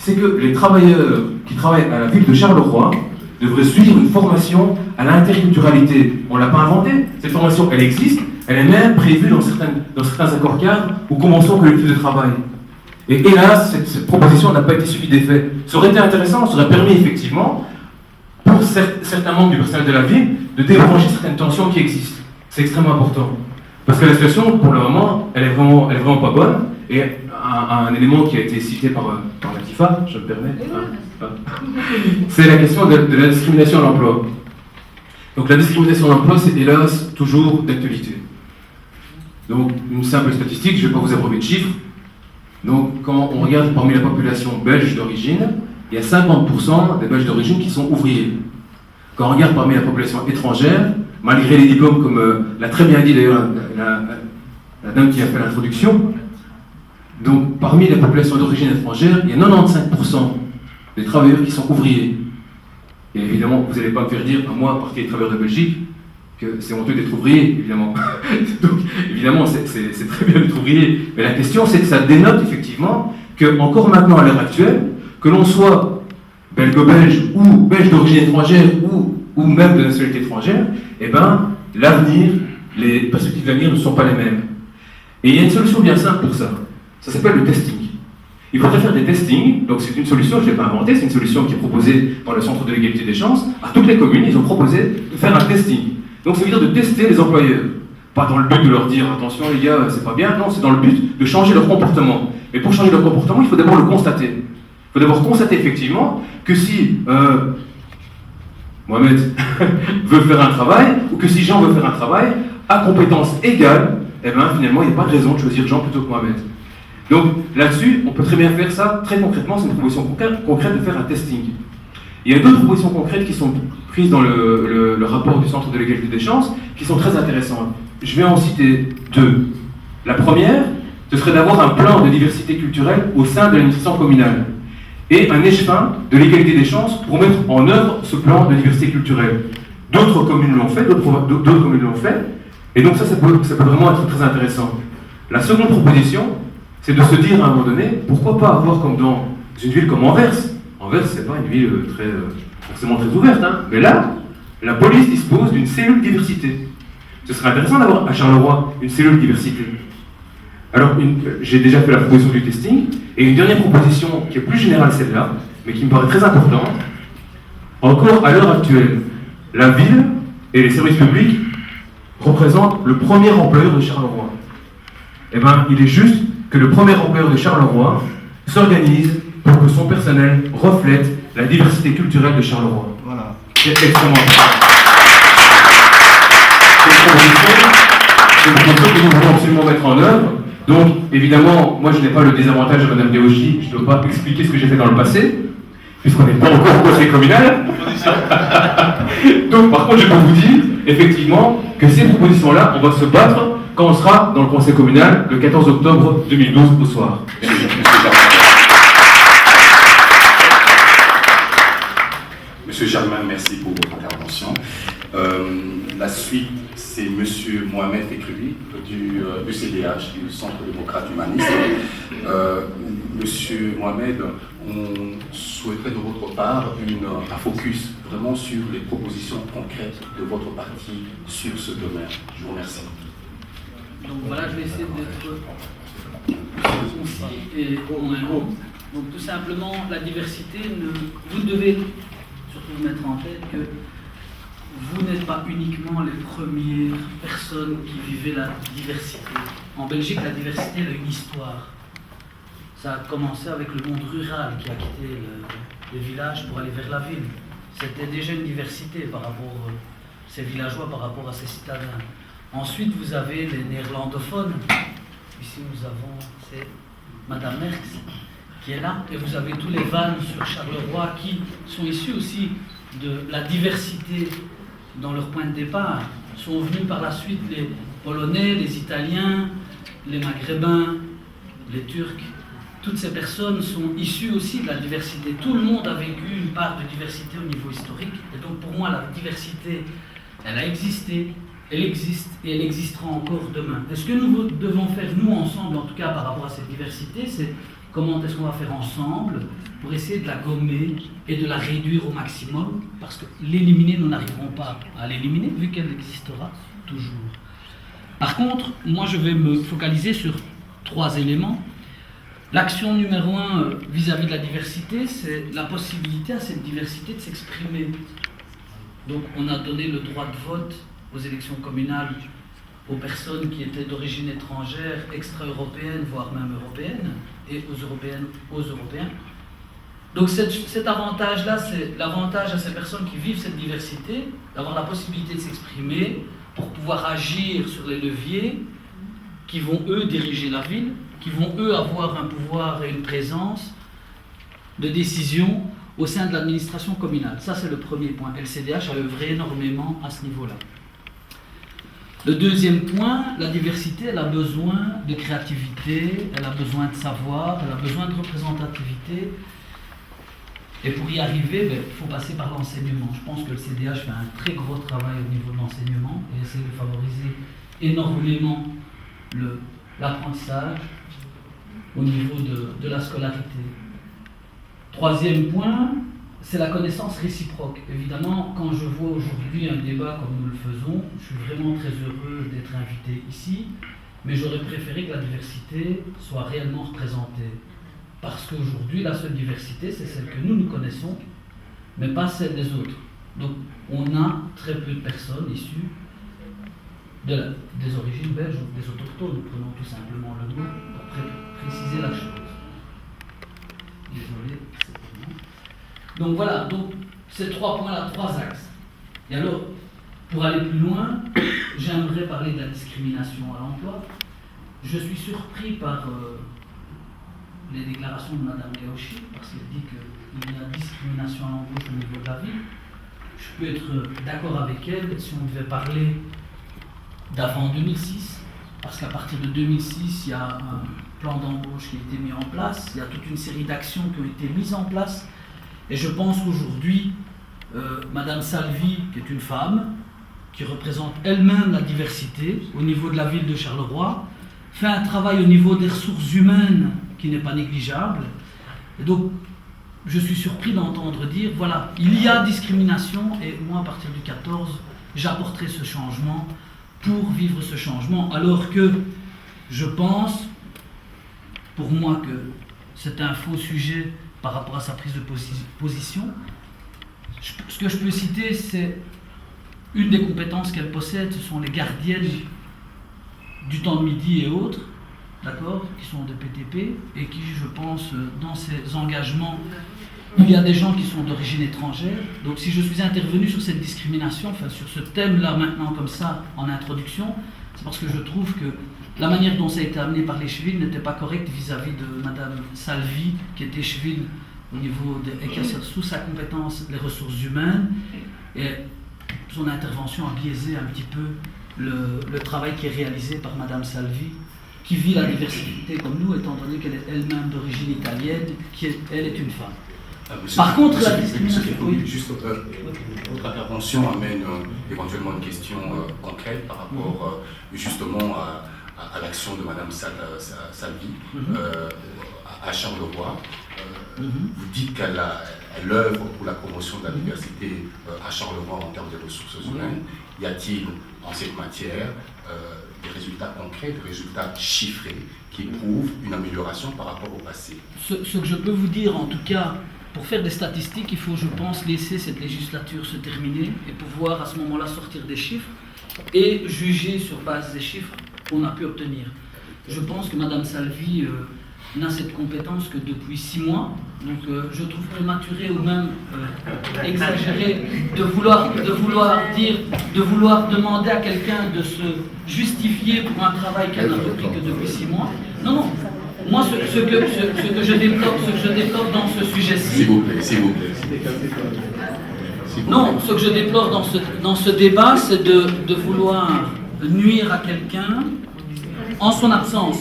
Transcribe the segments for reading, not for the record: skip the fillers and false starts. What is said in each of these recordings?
c'est que les travailleurs qui travaillent à la ville de Charleroi devraient suivre une formation à l'interculturalité. On ne l'a pas inventée. Cette formation, elle existe, elle est même prévue dans certains accords cadres ou conventions collectives de travail. Et hélas, cette proposition n'a pas été suivie d'effet. Ça aurait été intéressant, ça aurait permis effectivement, pour certains membres du personnel de la ville, de débrancher certaines tensions qui existent. C'est extrêmement important. Parce que la situation, pour le moment, elle est vraiment pas bonne. Et un élément qui a été cité par Latifa, je me permets, c'est la question de la discrimination à l'emploi. Donc la discrimination à l'emploi, c'est hélas toujours d'actualité. Donc une simple statistique, je ne vais pas vous abreuver de chiffres. Donc quand on regarde parmi la population belge d'origine, il y a 50% des Belges d'origine qui sont ouvriers. Quand on regarde parmi la population étrangère, malgré les diplômes, comme l'a très bien dit d'ailleurs la dame qui a fait l'introduction, donc parmi la population d'origine étrangère, il y a 95% des travailleurs qui sont ouvriers. Et évidemment, vous n'allez pas me faire dire, à moi, partie des travailleurs de Belgique, que c'est honteux d'être ouvrier, évidemment. Donc, évidemment, c'est très bien d'être ouvrier. Mais la question, c'est que ça dénote effectivement que, encore maintenant, à l'heure actuelle, que l'on soit belgo-belge ou belge d'origine étrangère ou même de nationalité étrangère, eh ben, l'avenir, les perspectives d'avenir ne sont pas les mêmes. Et il y a une solution bien simple pour ça. Ça s'appelle le testing. Il faudrait faire des testings, donc c'est une solution, je ne l'ai pas inventée, c'est une solution qui est proposée par le Centre de l'égalité des chances. À toutes les communes, ils ont proposé de faire un testing. Donc ça veut dire de tester les employeurs. Pas dans le but de leur dire, attention les gars, c'est pas bien, non, c'est dans le but de changer leur comportement. Mais pour changer leur comportement, il faut d'abord le constater. Il faut d'abord constater effectivement que si Mohamed veut faire un travail, ou que si Jean veut faire un travail, à compétences égales, eh bien finalement, il n'y a pas de raison de choisir Jean plutôt que Mohamed. Donc là-dessus, on peut très bien faire ça, très concrètement, c'est une proposition concrète de faire un testing. Il y a d'autres propositions concrètes qui sont prises dans le rapport du Centre de l'égalité des chances, qui sont très intéressantes. Je vais en citer deux. La première, ce serait d'avoir un plan de diversité culturelle au sein de l'administration communale et un échevin de l'égalité des chances pour mettre en œuvre ce plan de diversité culturelle. D'autres communes l'ont fait, d'autres communes l'ont fait, et donc ça peut vraiment être très intéressant. La seconde proposition, c'est de se dire à un moment donné, pourquoi pas avoir comme dans une ville comme Anvers. Anvers, c'est pas une ville forcément très ouverte, hein, mais là, la police dispose d'une cellule diversité. Ce serait intéressant d'avoir à Charleroi une cellule diversité. Alors, j'ai déjà fait la proposition du testing, et une dernière proposition qui est plus générale celle-là, mais qui me paraît très importante. Encore à l'heure actuelle, la ville et les services publics représentent le premier employeur de Charleroi. Eh bien, il est juste que le premier employeur de Charleroi s'organise pour que son personnel reflète la diversité culturelle de Charleroi. Voilà. C'est extrêmement important. C'est une proposition que nous voulons absolument mettre en œuvre. Donc, évidemment, moi je n'ai pas le désavantage de Mme Deoshi, je ne dois pas expliquer ce que j'ai fait dans le passé, puisqu'on n'est pas encore au conseil communal. Donc, par contre, je peux vous dire, effectivement, que ces propositions-là, on va se battre quand on sera dans le conseil communal le 14 octobre 2012 au soir. Monsieur Germain, merci pour votre intervention. La suite, c'est Monsieur Mohamed Fekrubi du CDH, du Centre démocrate humaniste. Monsieur Mohamed, on souhaiterait de votre part un focus vraiment sur les propositions concrètes de votre parti sur ce domaine. Je vous remercie. Donc voilà, je vais essayer d'être concis et en un mot. Donc tout simplement, la diversité, vous devez surtout vous mettre en tête que vous n'êtes pas uniquement les premières personnes qui vivaient la diversité. En Belgique, la diversité a une histoire. Ça a commencé avec le monde rural qui a quitté les villages pour aller vers la ville. C'était déjà une diversité par rapport à ces villageois, par rapport à ces citadins. Ensuite, vous avez les néerlandophones. Ici, nous avons, c'est Madame Merckx qui est là. Et vous avez tous les vannes sur Charleroi qui sont issus aussi de la diversité dans leur point de départ. Sont venus par la suite les Polonais, les Italiens, les Maghrébins, les Turcs. Toutes ces personnes sont issues aussi de la diversité. Tout le monde a vécu une part de diversité au niveau historique. Et donc pour moi, la diversité, elle a existé, elle existe et elle existera encore demain. Et ce que nous devons faire, nous, ensemble, en tout cas par rapport à cette diversité, c'est comment est-ce qu'on va faire ensemble pour essayer de la gommer et de la réduire au maximum, parce que l'éliminer, nous n'arriverons pas à l'éliminer, vu qu'elle existera toujours. Par contre, moi je vais me focaliser sur 3 éléments. L'action numéro 1 vis-à-vis de la diversité, c'est la possibilité à cette diversité de s'exprimer. Donc on a donné le droit de vote aux élections communales aux personnes qui étaient d'origine étrangère, extra-européenne, voire même européenne, et aux Européennes, aux Européens. Donc cet avantage-là, c'est l'avantage à ces personnes qui vivent cette diversité, d'avoir la possibilité de s'exprimer pour pouvoir agir sur les leviers qui vont, eux, diriger la ville, qui vont, eux, avoir un pouvoir et une présence de décision au sein de l'administration communale. Ça, c'est le premier point. LCDH a œuvré énormément à ce niveau-là. Le deuxième point, la diversité, elle a besoin de créativité, elle a besoin de savoir, elle a besoin de représentativité. Et pour y arriver, il faut passer par l'enseignement. Je pense que le CDH fait un très gros travail au niveau de l'enseignement et essaie de favoriser énormément l'apprentissage au niveau de la scolarité. Troisième point, c'est la connaissance réciproque. Évidemment, quand je vois aujourd'hui un débat comme nous le faisons, je suis vraiment très heureux d'être invité ici, mais j'aurais préféré que la diversité soit réellement représentée. Parce qu'aujourd'hui, la seule diversité, c'est celle que nous connaissons, mais pas celle des autres. Donc, on a très peu de personnes issues des origines belges ou des autochtones. Nous prenons tout simplement le mot pour préciser la chose. Désolé, c'est pour moi. Donc voilà, donc ces 3 points-là, 3 axes. Et alors, pour aller plus loin, j'aimerais parler de la discrimination à l'emploi. Je suis surpris par les déclarations de Mme Leoshi, parce qu'elle dit qu'il y a discrimination à l'embauche au niveau de la ville. Je peux être d'accord avec elle si on devait parler d'avant 2006, parce qu'à partir de 2006, il y a un plan d'embauche qui a été mis en place, il y a toute une série d'actions qui ont été mises en place, et je pense qu'aujourd'hui, Mme Salvi, qui est une femme, qui représente elle-même la diversité au niveau de la ville de Charleroi, fait un travail au niveau des ressources humaines qui n'est pas négligeable. Et donc, je suis surpris d'entendre dire, voilà, il y a discrimination, et moi, à partir du 14, j'apporterai ce changement pour vivre ce changement, alors que je pense, pour moi, que c'est un faux sujet par rapport à sa prise de position. Ce que je peux citer, c'est une des compétences qu'elle possède, ce sont les gardiennes du temps de midi et autres, d'accord, qui sont des PTP, et qui, je pense, dans ces engagements, il y a des gens qui sont d'origine étrangère. Donc si je suis intervenu sur cette discrimination, enfin sur ce thème-là maintenant comme ça, en introduction, c'est parce que je trouve que la manière dont ça a été amené par les Cheville n'était pas correcte vis-à-vis de Mme Salvi, qui était Cheville au niveau et qui a sous sa compétence les ressources humaines, et son intervention a biaisé un petit peu le travail qui est réalisé par Mme Salvi, qui vit la diversité comme nous, étant donné qu'elle est elle-même d'origine italienne, elle est une femme. Par contre, la discrimination... Juste votre intervention amène éventuellement une question concrète par rapport justement à l'action de Mme Salvi à Charleroi. Vous dites qu'elle œuvre pour la promotion de la diversité à Charleroi en termes de ressources humaines. Y a-t-il en cette matière des résultats concrets, des résultats chiffrés qui prouvent une amélioration par rapport au passé? Ce que je peux vous dire, en tout cas, pour faire des statistiques, il faut, je pense, laisser cette législature se terminer et pouvoir à ce moment-là sortir des chiffres et juger sur base des chiffres qu'on a pu obtenir. Je pense que Mme Salvi n'a cette compétence que depuis 6 mois, donc je trouve prématuré ou même exagéré de vouloir demander à quelqu'un de se justifier pour un travail qu'elle n'a repris que depuis 6 mois. Non, non. Moi, ce que je déplore dans ce sujet-ci... S'il vous plaît. Non, ce que je déplore dans ce débat, c'est de vouloir nuire à quelqu'un en son absence.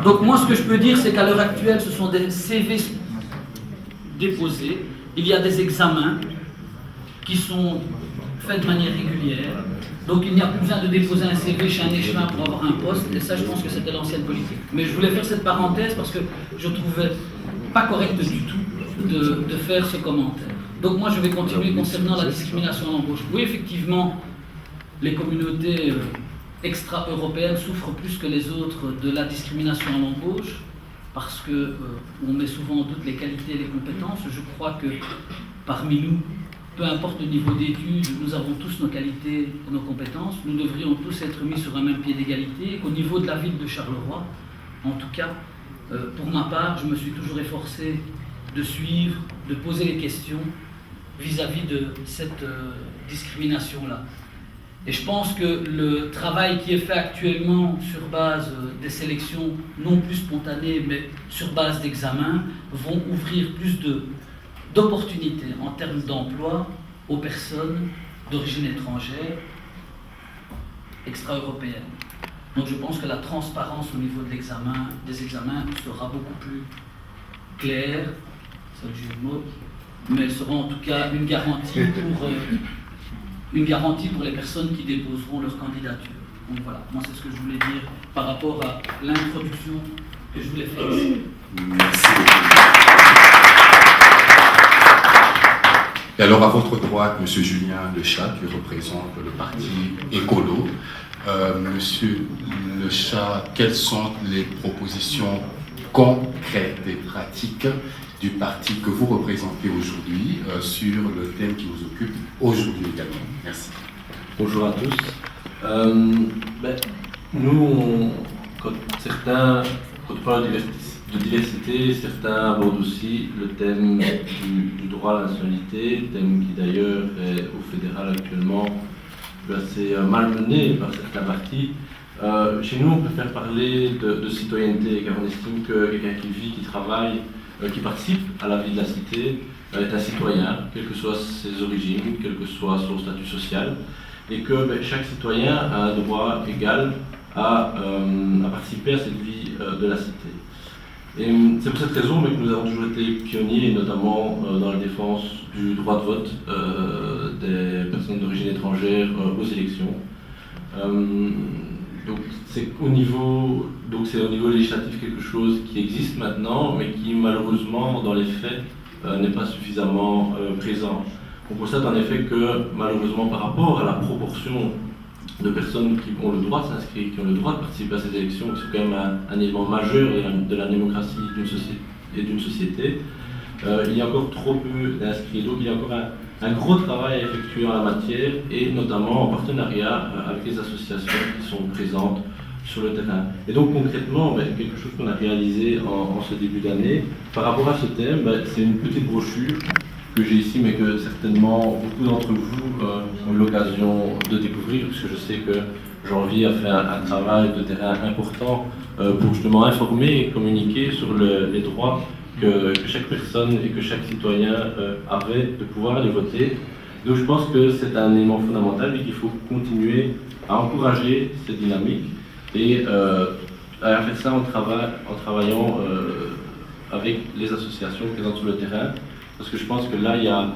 Donc moi, ce que je peux dire, c'est qu'à l'heure actuelle, ce sont des CV déposés, il y a des examens qui sont faits de manière régulière. Donc il n'y a plus besoin de déposer un CV chez un échevin pour avoir un poste, et ça je pense que c'était l'ancienne politique. Mais je voulais faire cette parenthèse parce que je trouvais pas correct du tout de faire ce commentaire. Donc moi je vais continuer concernant la discrimination à l'embauche. Oui, effectivement, les communautés extra-européennes souffrent plus que les autres de la discrimination à l'embauche, parce que on met souvent en doute les qualités et les compétences. Je crois que parmi nous, peu importe le niveau d'études, nous avons tous nos qualités et nos compétences. Nous devrions tous être mis sur un même pied d'égalité. Au niveau de la ville de Charleroi, en tout cas, pour ma part, je me suis toujours efforcé de suivre, de poser les questions vis-à-vis de cette discrimination-là. Et je pense que le travail qui est fait actuellement sur base des sélections non plus spontanées, mais sur base d'examens, vont ouvrir plus d'opportunités en termes d'emploi aux personnes d'origine étrangère, extra-européenne. Donc je pense que la transparence au niveau de des examens sera beaucoup plus claire, c'est le jeu de mots, mais elle sera en tout cas une garantie pour les personnes qui déposeront leur candidature. Donc voilà, moi c'est ce que je voulais dire par rapport à l'introduction que je voulais faire ici. Merci beaucoup. Et alors à votre droite, M. Julien Lechat, qui représente le parti Écolo. Monsieur Lechat, quelles sont les propositions concrètes et pratiques du parti que vous représentez aujourd'hui sur le thème qui vous occupe aujourd'hui également? Merci. Bonjour à tous. Nous, quand on parle de diversité, certains abordent aussi le thème du droit à la nationalité, thème qui d'ailleurs est au fédéral actuellement assez malmené par certains partis. Chez nous, on préfère parler de citoyenneté, car on estime que quelqu'un qui vit, qui travaille, qui participe à la vie de la cité est un citoyen, quelles que soient ses origines, quel que soit son statut social, et que chaque citoyen a un droit égal à participer à cette vie de la cité. Et c'est pour cette raison que nous avons toujours été pionniers, notamment dans la défense du droit de vote des personnes d'origine étrangère aux élections. Donc c'est au niveau législatif quelque chose qui existe maintenant, mais qui malheureusement dans les faits n'est pas suffisamment présent. On constate en effet que malheureusement par rapport à la proportion de personnes qui ont le droit de s'inscrire, qui ont le droit de participer à ces élections, qui sont quand même un élément majeur de la démocratie d'une société, il y a encore trop peu d'inscrits. Donc il y a encore un gros travail à effectuer en la matière, et notamment en partenariat avec les associations qui sont présentes sur le terrain. Et donc concrètement, quelque chose qu'on a réalisé en ce début d'année, par rapport à ce thème, c'est une petite brochure que j'ai ici, mais que certainement beaucoup d'entre vous ont eu l'occasion de découvrir, puisque je sais que Janvier a fait un travail de terrain important pour justement informer et communiquer sur les droits que chaque personne et que chaque citoyen avait de pouvoir aller voter. Donc je pense que c'est un élément fondamental et qu'il faut continuer à encourager cette dynamique et à faire ça en travaillant avec les associations présentes sur le terrain, parce que je pense que là il y a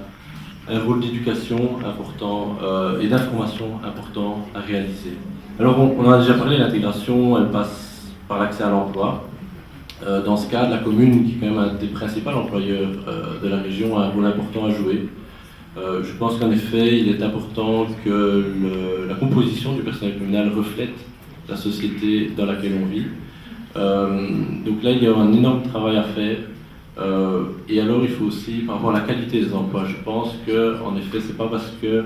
un rôle d'éducation important et d'information important à réaliser. Alors on en a déjà parlé, l'intégration elle passe par l'accès à l'emploi. Dans ce cas, la commune, qui est quand même un des principaux employeurs de la région, a un rôle important à jouer. Je pense qu'en effet, il est important que la composition du personnel communal reflète la société dans laquelle on vit. Donc là, il y a un énorme travail à faire. Et alors, il faut aussi, par rapport à la qualité des emplois, je pense qu'en effet, c'est pas parce que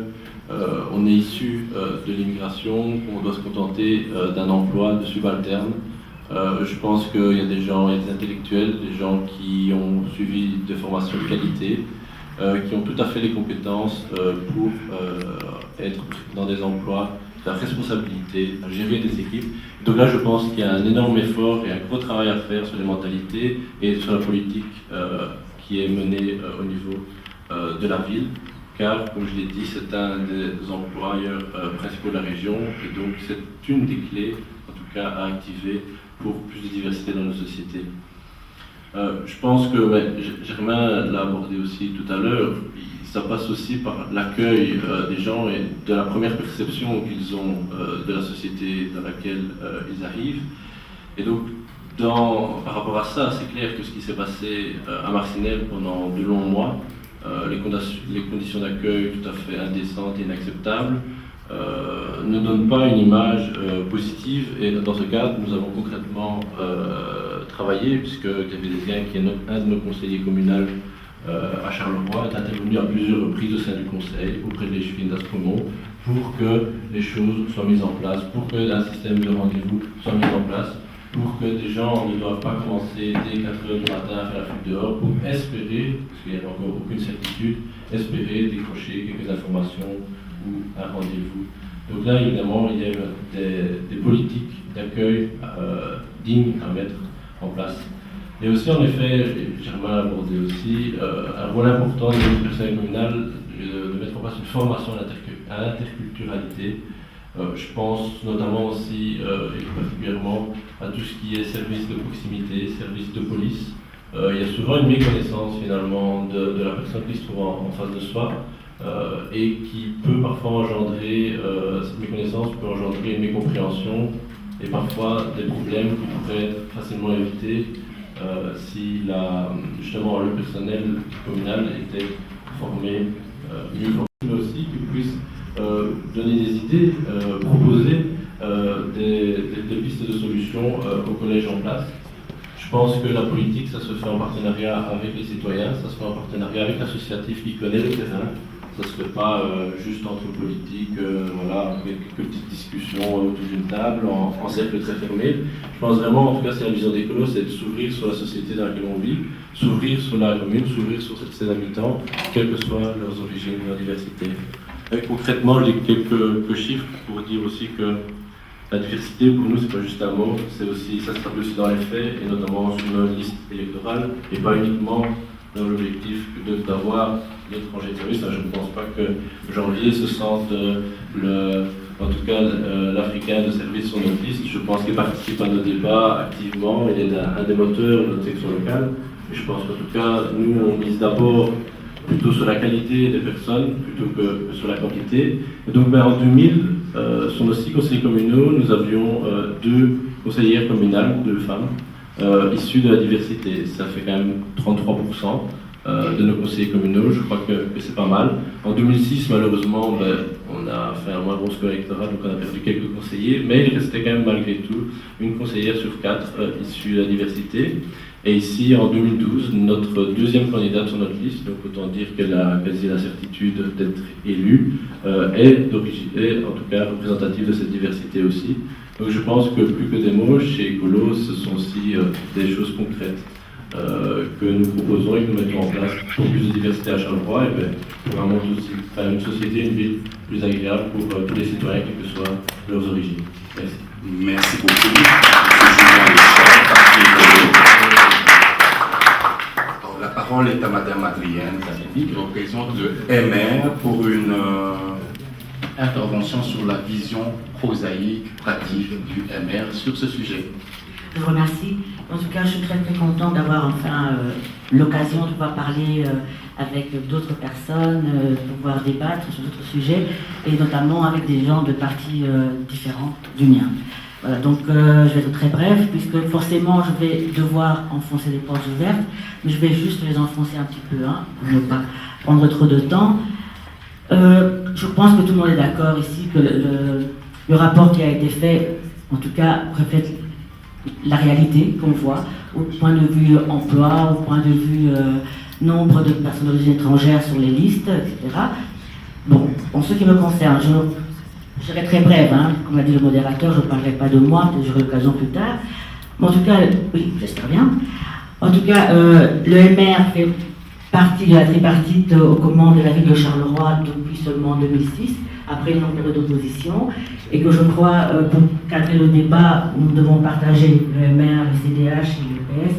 on est issu de l'immigration qu'on doit se contenter d'un emploi de subalterne. Je pense qu'il y a des gens, il y a des intellectuels, des gens qui ont suivi des formations de qualité, qui ont tout à fait les compétences pour être dans des emplois, la responsabilité, à gérer des équipes. Donc là, je pense qu'il y a un énorme effort et un gros travail à faire sur les mentalités et sur la politique qui est menée au niveau de la ville, car, comme je l'ai dit, c'est un des employeurs principaux de la région, et donc c'est une des clés, en tout cas, à activer pour plus de diversité dans nos sociétés. Je pense que Germain l'a abordé aussi tout à l'heure, ça passe aussi par l'accueil des gens et de la première perception qu'ils ont de la société dans laquelle ils arrivent. Et donc, par rapport à ça, c'est clair que ce qui s'est passé à Marcinelle pendant de longs mois, les conditions d'accueil tout à fait indécentes et inacceptables, ne donnent pas une image positive. Et dans ce cadre, nous avons concrètement travaillé, puisque Gabriel Desgain, qui est un de nos conseillers communaux à Charleroi, est intervenu à plusieurs reprises au sein du conseil, auprès de l'échevine d'Aspremont, pour que les choses soient mises en place, pour que un système de rendez-vous soit mis en place, pour que des gens ne doivent pas commencer dès 4 h du matin à faire la fuite dehors, pour espérer, parce qu'il n'y a encore aucune certitude, espérer décrocher quelques informations ou un rendez-vous. Donc là, évidemment, il y a des politiques d'accueil dignes à mettre en place. Et aussi, en effet, Germain a abordé aussi un rôle important du personnel communal de mettre en place une formation à l'interculturalité. Je pense notamment aussi, et plus particulièrement, à tout ce qui est service de proximité, service de police. Il y a souvent une méconnaissance finalement de la personne qui se trouve en face de soi et qui peut parfois engendrer, cette méconnaissance peut engendrer une mécompréhension et parfois des problèmes qui pourraient être facilement évités si justement le personnel communal était formé mieux formé, mais aussi qu'il puisse donner des idées, proposer des pistes de solutions au collège en place. Je pense que la politique, ça se fait en partenariat avec les citoyens, ça se fait en partenariat avec l'associatif qui connaît le terrain. Ça ne se fait pas juste entre politiques, voilà, avec quelques petites discussions autour d'une table, en cercle très fermé. Je pense vraiment, en tout cas, c'est la vision d'Écolo, c'est de s'ouvrir sur la société dans laquelle on vit, s'ouvrir sur la commune, s'ouvrir sur ses habitants, quelles que soient leurs origines, leur diversité. Et concrètement, j'ai quelques chiffres pour dire aussi que la diversité, pour nous, c'est pas juste un mot, c'est aussi, ça se traduit aussi dans les faits, et notamment sur nos listes électorales, et pas uniquement dans l'objectif d'avoir l'étranger terroriste. Je ne pense pas que Janvier se sente, en tout cas, l'Africain de service sur notre liste. Je pense qu'il participe à nos débats activement, il est un des moteurs de notre section locale. Et je pense qu'en tout cas, nous, on mise d'abord plutôt sur la qualité des personnes plutôt que sur la quantité. Et donc, en 2000, sur nos 6 conseillers communaux, nous avions 2 conseillères communales, 2 femmes, issues de la diversité. Ça fait quand même 33% de nos conseillers communaux, je crois que c'est pas mal. En 2006, malheureusement, on a fait un moins gros score électoral, donc on a perdu quelques conseillers, mais il restait quand même malgré tout une conseillère sur 4 issue de la diversité. Et ici, en 2012, notre deuxième candidate sur notre liste, donc autant dire qu'elle a quasi la certitude d'être élue, est en tout cas représentative de cette diversité aussi. Donc je pense que plus que des mots, chez Écolo, ce sont aussi des choses concrètes que nous proposons et que nous mettons en place pour plus de diversité à Charleroi et pour vraiment faire une société, une ville plus agréable pour tous les citoyens, quelles que soient leurs origines. Merci. Merci beaucoup. La parole est à Madame Adrienne Zanetti, qui représente le MR pour une intervention sur la vision prosaïque, pratique du MR sur ce sujet. Je vous remercie. En tout cas, je suis très très contente d'avoir enfin l'occasion de pouvoir parler avec d'autres personnes, de pouvoir débattre sur d'autres sujets, et notamment avec des gens de partis différents du mien. Voilà, donc je vais être très bref, puisque forcément je vais devoir enfoncer des portes ouvertes, mais je vais juste les enfoncer un petit peu, pour ne pas prendre trop de temps. Je pense que tout le monde est d'accord ici que le rapport qui a été fait, en tout cas, reflète la réalité qu'on voit, au point de vue emploi, au point de vue nombre de personnes d'origine étrangère sur les listes, etc. Bon, en ce qui me concerne, je serai très brève, comme l'a dit le modérateur, je ne parlerai pas de moi, peut-être j'aurai l'occasion plus tard. Mais en tout cas, oui, j'espère bien. En tout cas, le MR fait partie de la tripartite aux commandes de la ville de Charleroi depuis seulement 2006, après une longue période d'opposition, et que je crois, pour cadrer le débat, nous devons partager le MR, le CDH et le PS,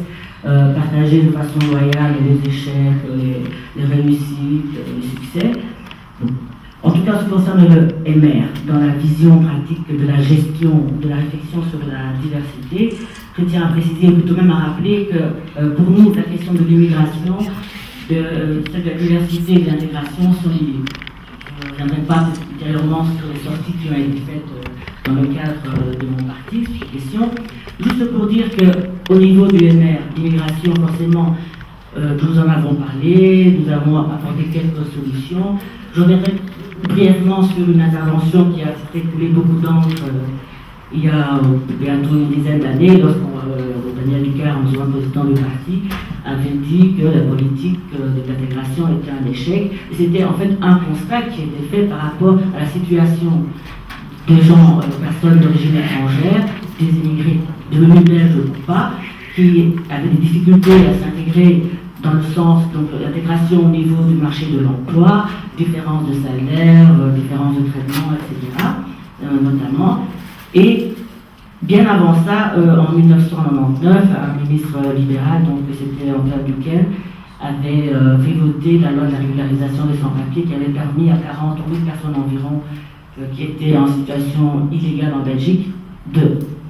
partager de façon loyale les échecs, les réussites, les succès. En tout cas, en ce qui concerne le MR, dans la vision pratique de la gestion, de la réflexion sur la diversité, je tiens à préciser, plutôt même à rappeler que pour nous, la question de l'immigration que la diversité et l'intégration sont liées. Je ne reviendrai pas ultérieurement sur les sorties qui ont été faites dans le cadre de mon parti, sur cette question. Juste pour dire qu'au niveau du MR, l'immigration, forcément, nous en avons parlé, nous avons apporté quelques solutions. Je reviendrai brièvement sur une intervention qui a fait couler beaucoup d'encre il y a bientôt une dizaine d'années, lorsque Daniel Ricard, en jouant président du parti, avait dit que la politique de l'intégration était un échec. Et c'était en fait un constat qui était fait par rapport à la situation des gens, personnes d'origine étrangère, des immigrés devenus belges ou pas, qui avaient des difficultés à s'intégrer dans le sens de l'intégration au niveau du marché de l'emploi, différence de salaire, différence de traitement, etc., notamment. Et bien avant ça, en 1999, un ministre libéral, donc c'était Antoine Duquesne, avait fait voter la loi de la régularisation des sans-papiers qui avait permis à 40 000 personnes environ qui étaient en situation illégale en Belgique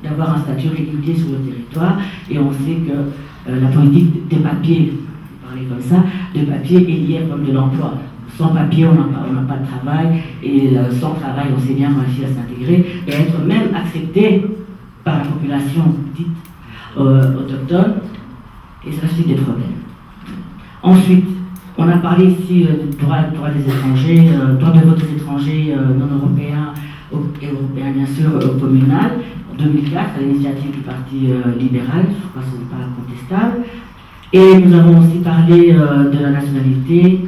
d'avoir un statut régulier sur le territoire. Et on sait que la politique des papiers, parler comme ça, des papiers est liée à comme de l'emploi. Sans papier, on n'a pas de travail, et sans travail, on sait bien réussir à s'intégrer et être même accepté par la population dite autochtone, et ça suscite des problèmes. Ensuite, on a parlé ici du droit des étrangers, droit de vote des étrangers non européens et européens, bien sûr, au communal, en 2004, à l'initiative du Parti libéral, je crois que ce n'est pas contestable. Et nous avons aussi parlé de la nationalité.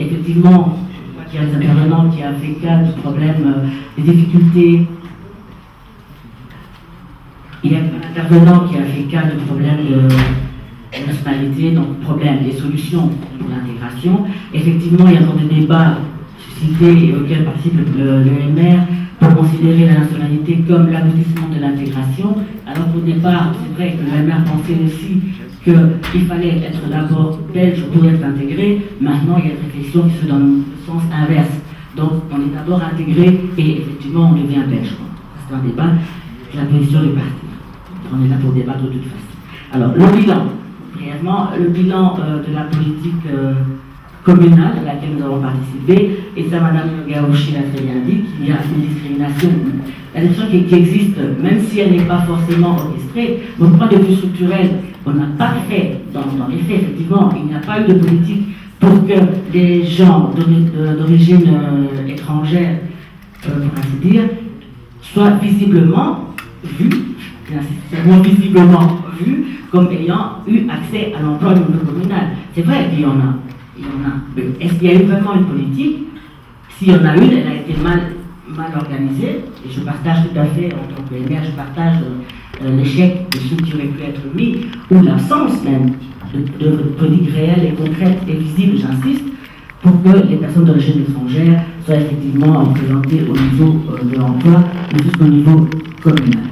Effectivement, il y a des intervenants qui ont fait cas du problème, des difficultés. Il y a un intervenant qui a fait cas du problème de nationalité, donc problème et solutions pour l'intégration. Effectivement, il y a encore des débats suscités auxquels participe le MR pour considérer la nationalité comme l'aboutissement de l'intégration. Alors qu'au départ, c'est vrai que le MR pensait aussi qu'il fallait être d'abord belge pour être intégré. Maintenant, il y a une réflexion qui se fait dans le sens inverse. Donc, on est d'abord intégré et effectivement, on devient belge. C'est un débat, c'est la position du parti. On est là pour débattre de toute façon. Alors, le bilan, brièvement, le bilan de la politique communale à laquelle nous avons participé, et ça, Mme Gaouchi l'a très bien dit, qu'il y a une discrimination. La discrimination qui existe, même si elle n'est pas forcément orchestrée, mais au point de vue structurel, on n'a pas fait, dans les faits, effectivement, il n'y a pas eu de politique pour que les gens d'origine étrangère, pour ainsi dire, soient visiblement vus, comme ayant eu accès à l'emploi au niveau communal. C'est vrai qu'il y en a. Mais est-ce qu'il y a eu vraiment une politique? S'il y en a une, elle a été mal organisée, et je partage tout à fait, en tant que MR, je partage l'échec de ceux qui auraient pu être mis, ou l'absence même de politique réelle et concrète et visible, j'insiste, pour que les personnes d'origine étrangère soient effectivement représentées au niveau de l'emploi, mais jusqu'au niveau communal.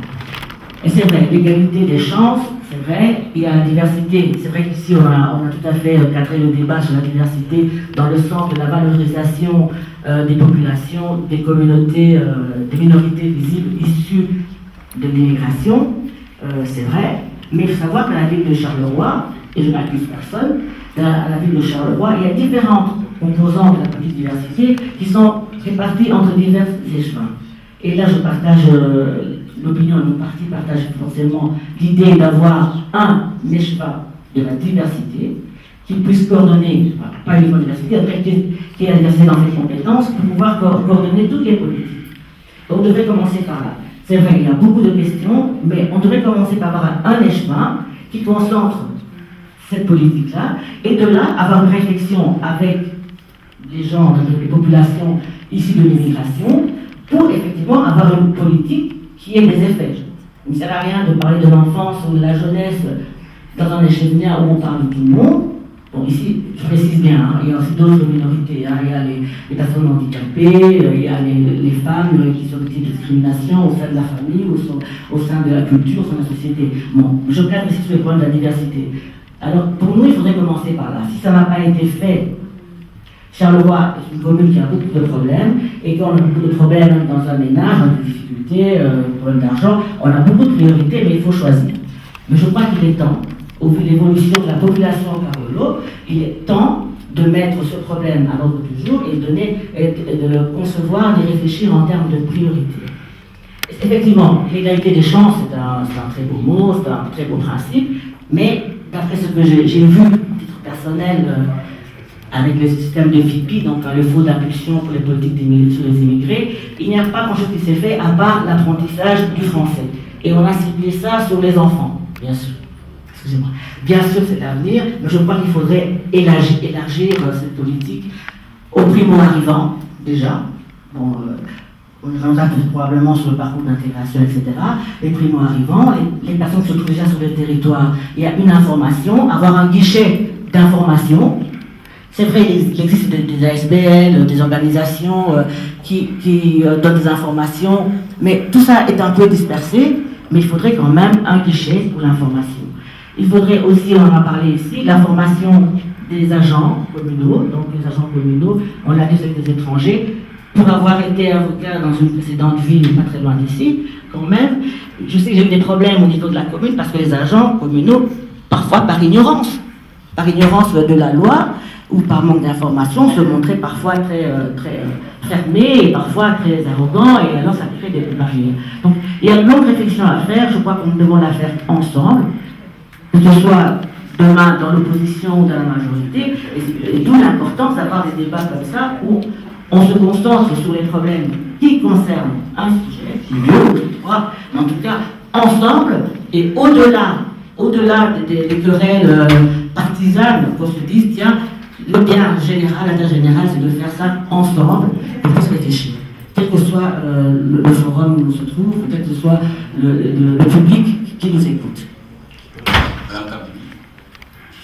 Et c'est vrai, l'égalité des chances, c'est vrai, il y a la diversité. C'est vrai qu'ici, on a tout à fait cadré le débat sur la diversité dans le sens de la valorisation des populations, des communautés, des minorités visibles issues de l'immigration. C'est vrai, mais il faut savoir qu'à la ville de Charleroi, et je n'accuse personne, à la ville de Charleroi, il y a différentes composantes de la petite diversité qui sont réparties entre divers échevins. Et là, je partage l'opinion de mon parti, partage forcément l'idée d'avoir un échevin de la diversité qui puisse coordonner, pas uniquement la diversité, qui est la diversité dans ses compétences, pour pouvoir coordonner toutes les politiques. On devrait commencer par là. C'est vrai, il y a beaucoup de questions, mais on devrait commencer par avoir un échevin qui concentre cette politique-là, et de là, avoir une réflexion avec les gens, les populations issues de l'immigration, pour effectivement avoir une politique qui ait des effets. Il ne sert à rien de parler de l'enfance ou de la jeunesse dans un échevin où on parle de tout le monde. Bon, ici, je précise bien, il y a aussi d'autres minorités. Il y a les personnes handicapées, il y a les femmes qui sont victimes de discrimination au sein de la famille, au sein de la culture, au sein de la société. Bon, je cadre ici sur les points de la diversité. Alors, pour nous, il faudrait commencer par là. Si ça n'a pas été fait, Charleroi est une commune qui a beaucoup de problèmes, et quand on a beaucoup de problèmes dans un ménage, dans des difficultés, problèmes d'argent, on a beaucoup de priorités, mais il faut choisir. Mais je crois qu'il est temps, au vu de l'évolution de la population au Carolo, il est temps de mettre ce problème à l'ordre du jour et de le concevoir, d'y réfléchir en termes de priorité. Effectivement, l'égalité des chances, c'est un très beau mot, c'est un très beau principe, mais d'après ce que j'ai vu à titre personnel avec le système de FIPI, donc le fonds d'impulsion pour les politiques sur les immigrés, il n'y a pas grand-chose qui s'est fait à part l'apprentissage du français. Et on a ciblé ça sur les enfants, bien sûr. Excusez-moi. Bien sûr, c'est à venir, mais je crois qu'il faudrait élargir cette politique aux primo-arrivants, déjà. Bon, on reviendra probablement sur le parcours d'intégration, etc. Les primo-arrivants, les personnes qui se trouvent déjà sur le territoire. Il y a une information, avoir un guichet d'information. C'est vrai, il existe des ASBL, des organisations qui donnent des informations, mais tout ça est un peu dispersé, mais il faudrait quand même un guichet pour l'information. Il faudrait aussi, on en a parlé ici, la formation des agents communaux, donc les agents communaux, on l'a dit avec des étrangers. Pour avoir été avocat dans une précédente ville, pas très loin d'ici, quand même, je sais que j'ai eu des problèmes au niveau de la commune parce que les agents communaux, parfois par ignorance de la loi ou par manque d'information, se montraient parfois très fermés et parfois très arrogants, et alors ça crée des barrières. Donc il y a une longue réflexion à faire, je crois qu'on devons la faire ensemble, que ce soit demain dans l'opposition ou dans la majorité, et d'où l'importance d'avoir des débats comme ça où on se concentre sur les problèmes qui concernent un sujet, qui est deux ou trois, mais en tout cas ensemble et au-delà des querelles partisanes, qu'on se dise, tiens, le bien général, l'intérêt général, c'est de faire ça ensemble et de se réfléchir. Quel que soit le forum où on se trouve, quel que soit le public qui nous écoute. Madame Kabili,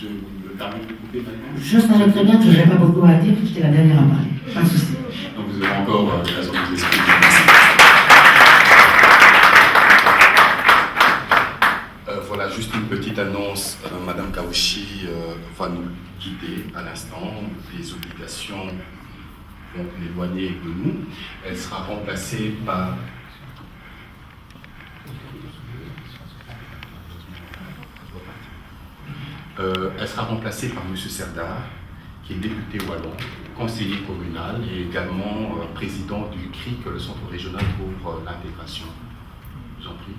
je me permets de vous couper maintenant. Je savais très bien que je n'avais pas beaucoup à dire, que j'étais la dernière à parler. Pas de souci. Donc vous avez encore raison de vous expliquer. Voilà, juste une petite annonce. Madame Kaouchi va nous guider à l'instant. Les obligations vont l'éloigner de nous. Elle sera remplacée par... elle sera remplacée par M. Serdar, qui est député wallon, conseiller communal et également président du CRIC, le Centre régional pour l'intégration. Je vous en prie.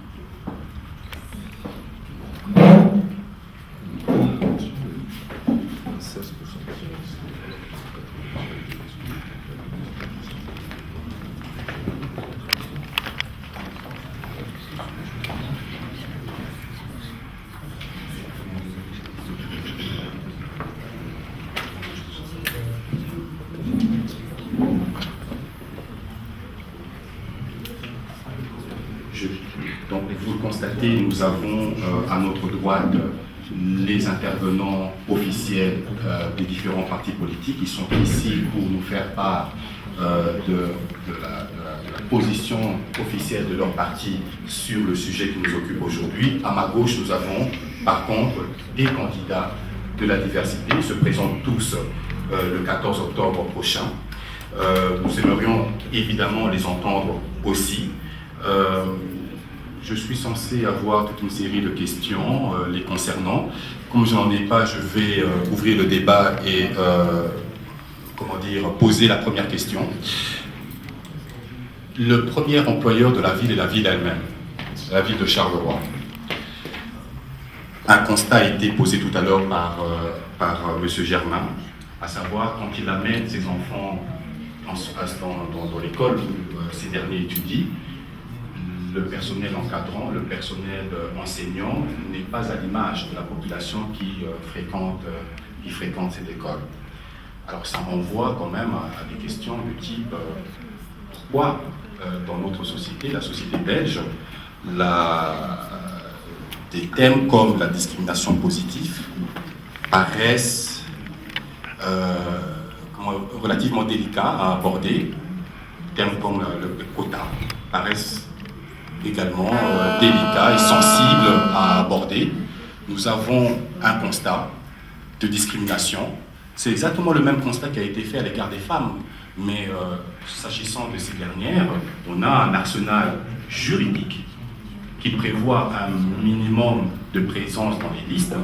Donc, vous le constatez, nous avons à notre droite les intervenants officiels des différents partis politiques qui sont ici pour nous faire part de la position officielle de leur parti sur le sujet qui nous occupe aujourd'hui. À ma gauche, nous avons par contre des candidats de la diversité. Ils se présentent tous le 14 octobre prochain. Nous aimerions évidemment les entendre aussi. Je suis censé avoir toute une série de questions les concernant. Comme je n'en ai pas, je vais ouvrir le débat et poser la première question. Le premier employeur de la ville est la ville elle-même, la ville de Charleroi. Un constat a été posé tout à l'heure par M. Germain, à savoir quand il amène ses enfants dans l'école où ces derniers étudient, le personnel encadrant, le personnel enseignant n'est pas à l'image de la population qui fréquente cette école. Alors ça renvoie quand même à des questions de type pourquoi dans notre société, la société belge, des thèmes comme la discrimination positive paraissent relativement délicats à aborder, thèmes comme le quota paraissent également délicat et sensible à aborder. Nous avons un constat de discrimination. C'est exactement le même constat qui a été fait à l'égard des femmes. Mais s'agissant de ces dernières, on a un arsenal juridique qui prévoit un minimum de présence dans les listes.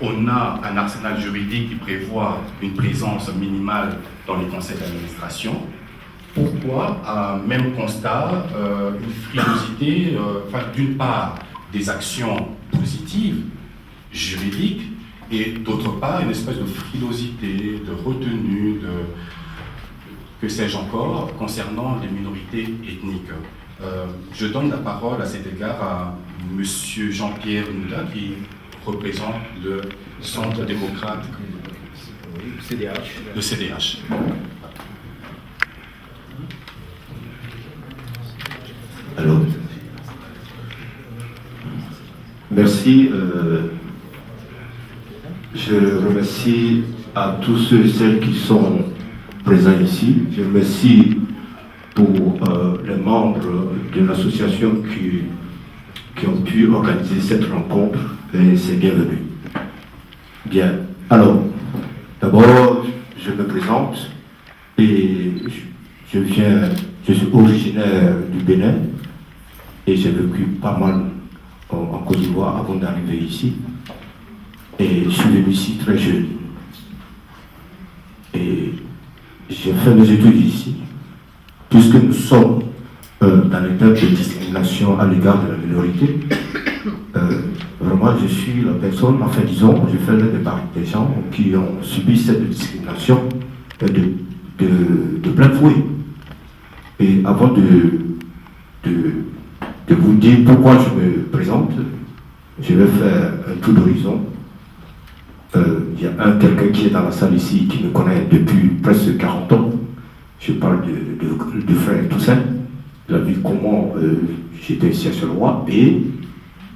on a un arsenal juridique qui prévoit une présence minimale dans les conseils d'administration. Pourquoi, même constat, une frilosité, d'une part, des actions positives, juridiques, et d'autre part, une espèce de frilosité, de retenue, que sais-je encore, concernant les minorités ethniques. Je donne la parole à cet égard à M. Jean-Pierre Nouda, qui représente le Centre démocrate de CDH. Alors, merci. Je remercie à tous ceux et celles qui sont présents ici. Je remercie pour les membres de l'association qui ont pu organiser cette rencontre et c'est bienvenu. Bien. Alors, d'abord, je me présente et je suis originaire du Bénin et j'ai vécu pas mal en Côte d'Ivoire avant d'arriver ici. Et je suis venu ici très jeune. Et j'ai fait mes études ici, puisque nous sommes dans l'état de discrimination à l'égard de la minorité. Vraiment, je suis la personne, enfin disons, je fais l'un des gens qui ont subi cette discrimination de plein fouet. Et avant de vous dire pourquoi je me présente, je vais faire un tour d'horizon. Il y a quelqu'un qui est dans la salle ici qui me connaît depuis presque 40 ans. Je parle de frère Toussaint. Il a vu comment j'étais ici à Charleroi et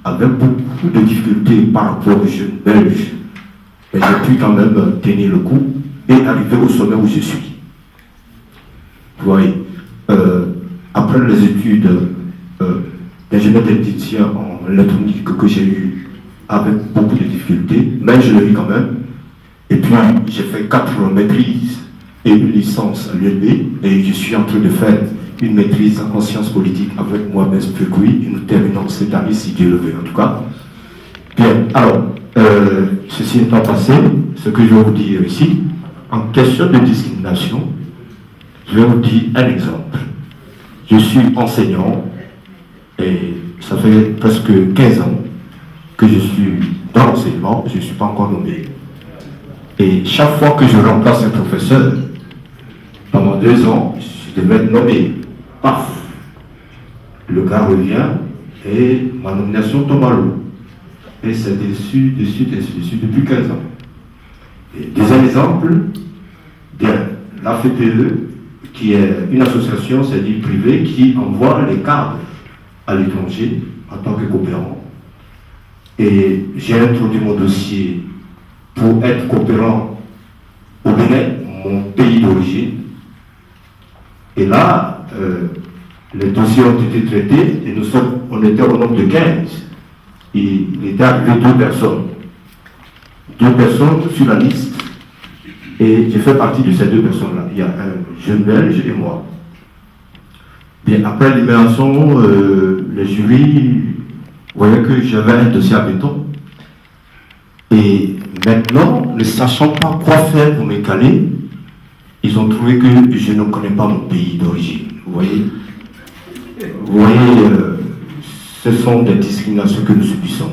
avec beaucoup de difficultés par rapport aux jeunes belges. Mais j'ai pu quand même tenir le coup et arriver au sommet où je suis. Vous voyez, après les études d'ingénieur technicien en électronique que j'ai eu avec beaucoup de difficultés, mais je l'ai eu quand même. Et puis j'ai fait 4 maîtrises et une licence à l'ULB et je suis en train de faire une maîtrise en sciences politiques avec Mohamed Fekui et nous terminons cette année si Dieu le veut en tout cas. Bien, alors, ceci étant passé, ce que je vais vous dire ici, en question de discrimination, je vais vous dire un exemple. Je suis enseignant et ça fait presque 15 ans que je suis dans l'enseignement, je ne suis pas encore nommé. Et chaque fois que je remplace un professeur, pendant 2 ans, je devais être nommé. Paf! Le gars revient et ma nomination tombe à l'eau. Et c'est dessus, depuis 15 ans. Et deuxième exemple, bien, la FPE, qui est une association, c'est-à-dire privée, qui envoie les cadres à l'étranger en tant que coopérant. Et j'ai introduit mon dossier pour être coopérant au Bénin, mon pays d'origine. Et là, les dossiers ont été traités et on était au nombre de 15. Il était arrivé 2 personnes. 2 personnes sur la liste. Et j'ai fait partie de ces 2 personnes-là. Il y a un jeune belge et moi. Bien, après libération, les jurys voyaient que j'avais un dossier à béton. Et maintenant, ne sachant pas quoi faire pour me caler, ils ont trouvé que je ne connais pas mon pays d'origine. Vous voyez, ce sont des discriminations que nous subissons.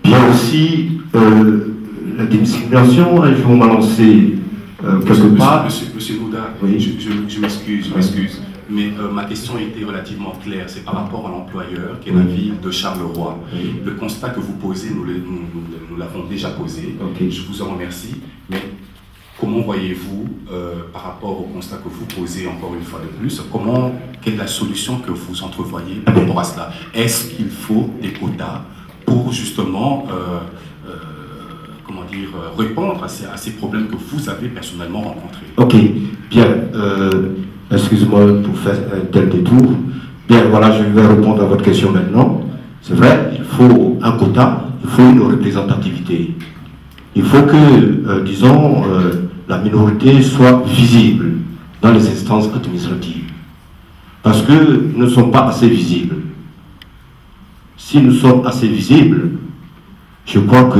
Bien aussi, la discrimination, un jour on m'a lancé quelque part. Monsieur Nouda, oui. je m'excuse. Mais ma question était relativement claire. C'est par rapport à l'employeur, qui est la ville de Charleroi. Oui. Le constat que vous posez, nous l'avons déjà posé. Okay. Je vous en remercie. Mais comment voyez-vous, par rapport au constat que vous posez encore une fois de plus, quelle est la solution que vous entrevoyez par rapport à cela? Est-ce qu'il faut des quotas pour justement répondre à ces problèmes que vous avez personnellement rencontrés? Ok, bien. Excusez-moi pour faire un tel détour. Bien, voilà, je vais répondre à votre question maintenant. C'est vrai, il faut un quota, il faut une représentativité. Il faut que, disons, la minorité soit visible dans les instances administratives. Parce que nous ne sommes pas assez visibles. Si nous sommes assez visibles, je crois que